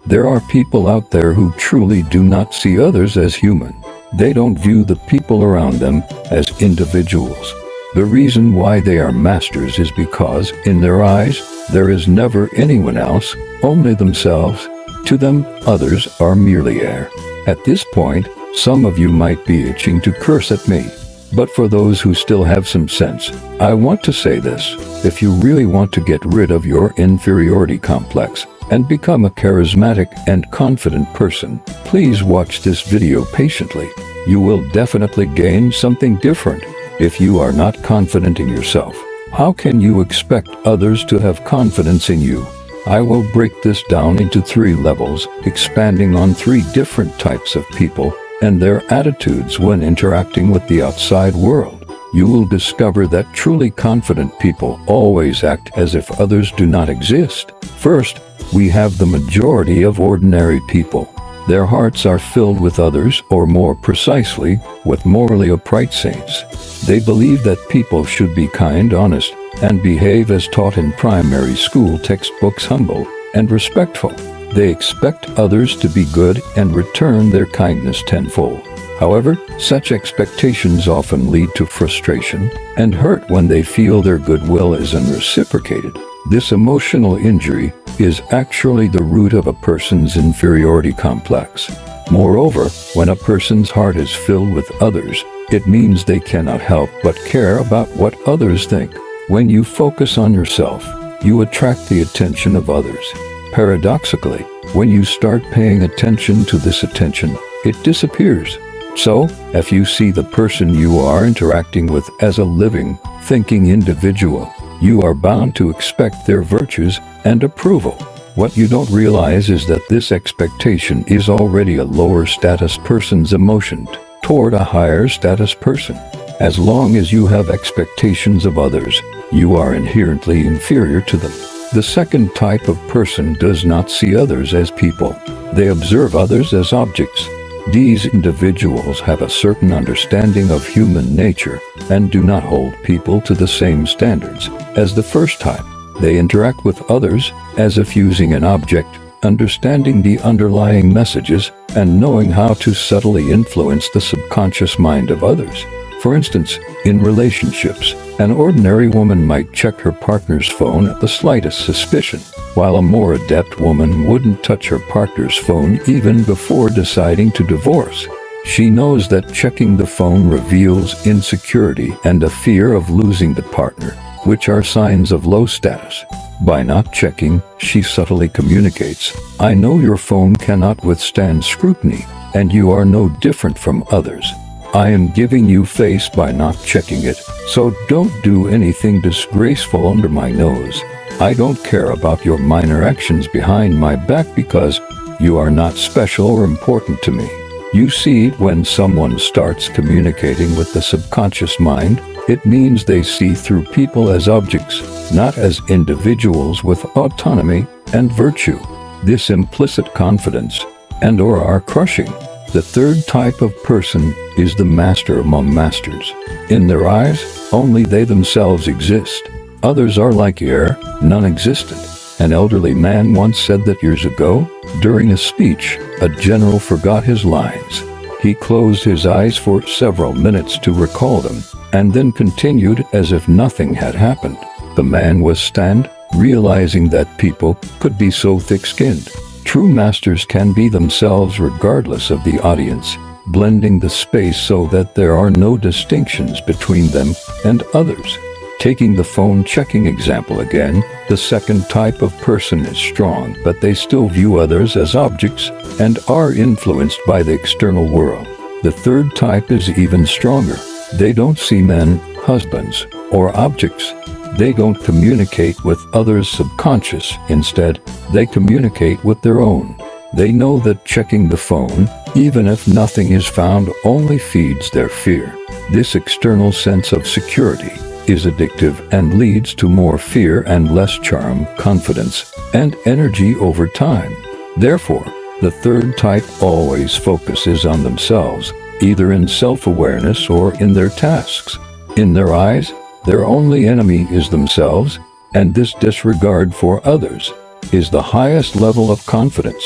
There are people out there who truly do not see others as human. They don't view the people around them as individuals. The reason why they are masters is because, in their eyes, there is never anyone else, only themselves. To them, others are merely air. At this point, some of you might be itching to curse at me. But for those who still have some sense, I want to say this. If you really want to get rid of your inferiority complex and become a charismatic and confident person, please watch this video patiently. You will definitely gain something different. If you are not confident in yourself, how can you expect others to have confidence in you? I will break this down into 3 levels, expanding on 3 different types of people and their attitudes when interacting with the outside world. You will discover that truly confident people always act as if others do not exist. First, we have the majority of ordinary people. Their hearts are filled with others, or more precisely, with morally upright saints. They believe that people should be kind, honest, and behave as taught in primary school textbooks, humble and respectful. They expect others to be good and return their kindness tenfold. However, such expectations often lead to frustration and hurt when they feel their goodwill is unreciprocated. This emotional injury is actually the root of a person's inferiority complex. Moreover, when a person's heart is filled with others, it means they cannot help but care about what others think. When you focus on yourself, you attract the attention of others. Paradoxically, when you start paying attention to this attention, it disappears. So, if you see the person you are interacting with as a living, thinking individual, you are bound to expect their virtues and approval. What you don't realize is that this expectation is already a lower status person's emotion toward a higher status person. As long as you have expectations of others, you are inherently inferior to them. The second type of person does not see others as people. They observe others as objects. These individuals have a certain understanding of human nature and do not hold people to the same standards as the first type. They interact with others as if using an object, understanding the underlying messages and knowing how to subtly influence the subconscious mind of others. For instance, in relationships, an ordinary woman might check her partner's phone at the slightest suspicion, while a more adept woman wouldn't touch her partner's phone even before deciding to divorce. She knows that checking the phone reveals insecurity and a fear of losing the partner, which are signs of low status. By not checking, she subtly communicates, "I know your phone cannot withstand scrutiny, and you are no different from others. I am giving you face by not checking it, so don't do anything disgraceful under my nose. I don't care about your minor actions behind my back because you are not special or important to me." You see, when someone starts communicating with the subconscious mind, it means they see through people as objects, not as individuals with autonomy and virtue. This implicit confidence and/or are crushing. The third type of person is the master among masters. In their eyes, only they themselves exist. Others are like air, non-existent. An elderly man once said that years ago, during a speech, a general forgot his lines. He closed his eyes for several minutes to recall them, and then continued as if nothing had happened. The man was stunned, realizing that people could be so thick-skinned. True masters can be themselves regardless of the audience, blending the space so that there are no distinctions between them and others. Taking the phone checking example again, the second type of person is strong, but they still view others as objects and are influenced by the external world. The third type is even stronger. They don't see men, husbands, or objects. They don't communicate with others' subconscious. Instead, they communicate with their own. They know that checking the phone, even if nothing is found, only feeds their fear. This external sense of security is addictive and leads to more fear and less charm, confidence, and energy over time. Therefore, the third type always focuses on themselves, either in self-awareness or in their tasks. In their eyes, their only enemy is themselves, and this disregard for others is the highest level of confidence.